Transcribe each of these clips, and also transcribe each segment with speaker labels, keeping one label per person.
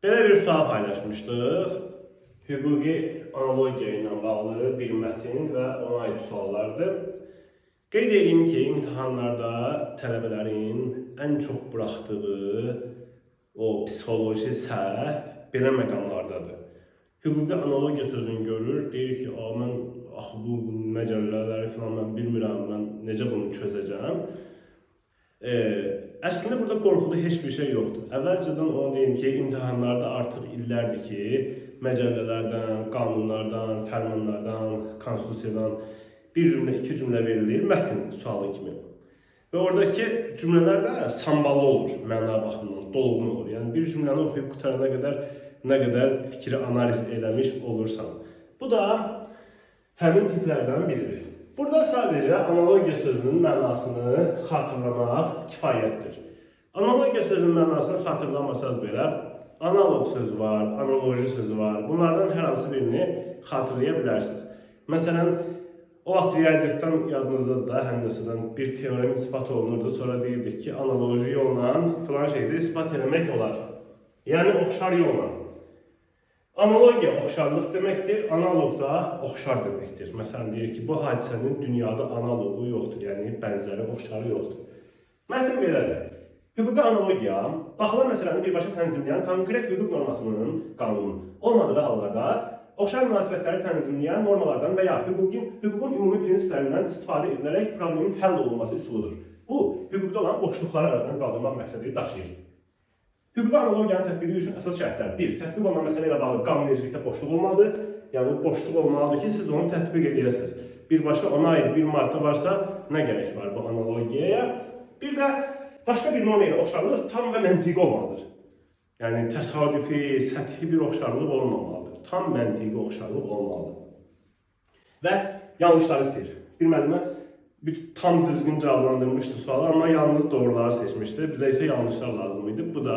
Speaker 1: Belə bir sual paylaşmışdıq. Hüquqi analogiya ilə bağlı bir mətin və ona aid suallardır. Qeyd edeyim ki, imtahanlarda tələbələrin ən çox buraxdığı o psixoloji səhv belə məqamlardadır. Hüquqi analogiya sözünü görür, deyir ki, mən bu məcəllələri falan mən bilmirəm, mən necə bunu çözəcəm. Əslində burada qorxulu heç bir şey yoxdur. Əvvəlcədən onu deyim ki, imtahanlarda artıq illərdir ki, məcəllələrdən, qanunlardan, fərmanlardan, konstitusiyadan bir cümlə, iki cümlə verilir, mətin sualı kimi. Və oradakı cümlələr də samballı olur, məna baxımından, dolğun olur. Yəni bir cümləni oxuyub qutarana qədər nə qədər fikri analiz eləmiş olursan. Bu da həmin tiplərdən biridir. Burada sadəcə analogiya sözünün mənasını xatırlamaq kifayətdir. Analogiya sözünün mənasını xatırlamasanız belə, analog sözü var, analoji sözü var. Bunlardan hər hansı birini xatırlaya bilərsiniz. Məsələn, o vaxt riyaziyyatdan yadınızdadır da, həndəsədən bir teorem ispat olunurdu. Sonra deyirdik ki, analoji yolla filan şeydə ispat eləmək olar. Yəni, oxşar yolla. Analogiya oxşarlıq deməkdir, analog da oxşar deməkdir. Məsələn, deyir ki, bu hadisənin dünyada analogu yoxdur, yəni bənzəri, oxşarı yoxdur. Mətin belədir. Hüquqi analogiya, baxılan məsələni birbaşa tənzimləyən konkret hüquq normasının, qanunun olmadığı hallarda oxşar münasibətləri tənzimləyən normalardan və ya hüququn ümumi prinsiplərindən istifadə edilərək problemin həll olunması üsuludur. Bu, hüquqda olan boşluqları aradan qaldırmaq məqsədi daşıyır. Hüquqi analogiyanın tətbiqi üçün əsas şərtlər: 1. Tətbiq olunan məsələ ilə bağlı qanunvericilikdə boşluq olmalıdır. Yəni, bu boşluq olmalıdır ki, siz onu tətbiq edəsiniz. Birbaşa ona aid bir maddə varsa, nə gərək var bu analogiyaya? Bir də başqa bir norma ilə oxşarlıq tam və məntiqi olmalıdır. Yəni, təsadüfi, səthi bir oxşarlıq olmamalıdır. Tam məntiqi oxşarlıq olmalıdır. Və yanlışları istəyir. Bir müəllimə tam düzgün cavablandırmışdı sualı, amma yalnız doğruları seçmişdi. Bizə isə yanlışlar lazım idi. Bu da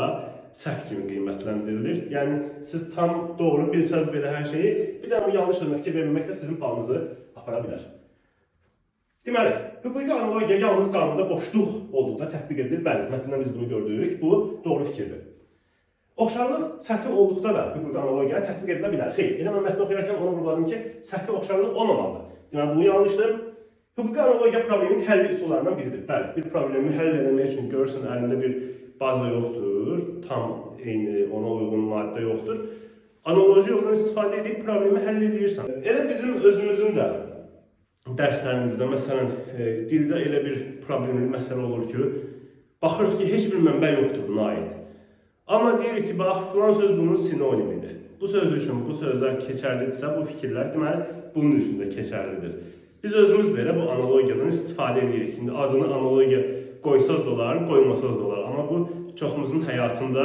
Speaker 1: səhv kimi qiymətləndirilir. Yəni, siz tam doğru bilsəz belə hər şeyi, bir də o yanlış sözünə fikir verməmək də sizin planınızı apara bilər. Deməli, hüquqi analogiya yalnız qanunda boşluq olduqda tətbiq edilir. Bəli, mətndən biz bunu gördük. Bu doğru fikirdir. Oxşarlıq səthi olduqda da hüquqi analogiya tətbiq edilə bilər. Xeyr, elə mən mətni oxuyarkən onu vurguladım ki, səthi oxşarlıq olmamalıdır. Deməli, bu yanlışdır. Hüquqi analogiya problemin həlli üsullarından biridir. Bəli, bir problemi həll etmək üçün görürsən əlində bir baza yoxdur, tam eyni ona uyğun maddə yoxdur. Analoji yoldan istifadə edib problemi həll edirsən. Elə bizim özümüzün də dərslərimizdə, məsələn, dildə elə bir problemli məsələ olur ki, baxırıq ki, heç bir mənbə yoxdur buna aid. Amma deyirik ki, bax, filan söz bunun sinonimidir. Bu söz üçün bu sözlər keçərlidirsə, bu fikirlər deməli bunun üçün də keçərlidir. Biz özümüz belə bu analogiyadan istifadə edirik. Şimdi adını analogiya qoysaz da olar, qoymasaz da olar. Amma bu çoxumuzun həyatında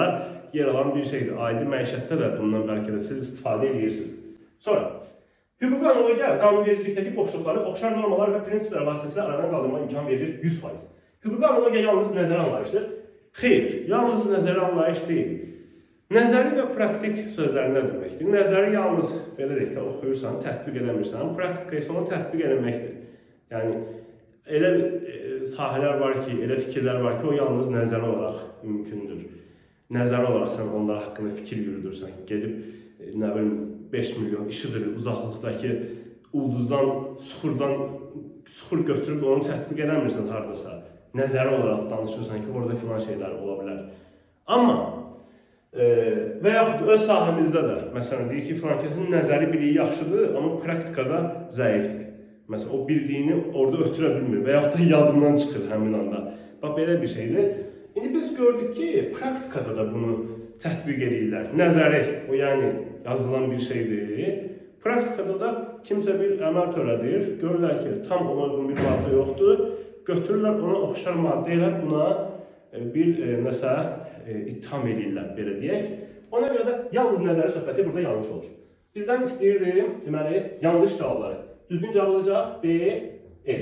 Speaker 1: yer alan bir şeydir. Adi məişətdə də bundan bəlkə də siz istifadə edirsiniz. Sonra, hüquqi analogiya qanunvericilikdəki boşluqları oxşar normalar və prinsiplər vasitəsilə aradan qaldırma imkan verir 100%. Hüquqi analogiya yalnız nəzəri anlayışdır. Xeyr, yalnız nəzəri anlayış deyil. Nəzəri və praktik sözləri nə deməkdir? Nəzəri yalnız, belə deyək də, oxuyursan, tətbiq eləmirsən, praktika isə onu tətbiq eləməkdir. Yəni, elə sahələr var ki, elə fikirlər var ki, o yalnız nəzəri olaraq mümkündür. Nəzəri olaraq sən onlar haqqında fikir yürüdürsən. Gedib, nə bilim, 5 milyon işıdır uzaqlıqdakı ulduzdan, suxur götürüb onu tətbiq eləmirsən haradasa. Nəzəri olaraq danışırsan ki, orada filan şeylər ola bilər. Amma və yaxud öz sahəmizdə də, məsələn, deyir ki, filankəsin nəzəri biliyi yaxşıdır, amma praktikada zəifdir. Məsələn, o bildiyini orada ötürə bilmir və yaxud da yadından çıxır həmin anda. Bax, belə bir şeydir. İndi biz gördük ki, praktikada da bunu tətbiq edirlər. Nəzəri, o yəni yazılan bir şeydir. Praktikada da kimsə bir əməl törədir, görürlər ki, tam ona uyğun bir maddə yoxdur, götürürlər ona oxşar maddə ilə buna bir nəsə ittiham edirlər, belə deyək. Ona görə də yalnız nəzəri söhbəti burada yanlış olur. Bizdən istəyirdim, deməli, yanlış cavabları. Düzgün cavab olacaq B, E.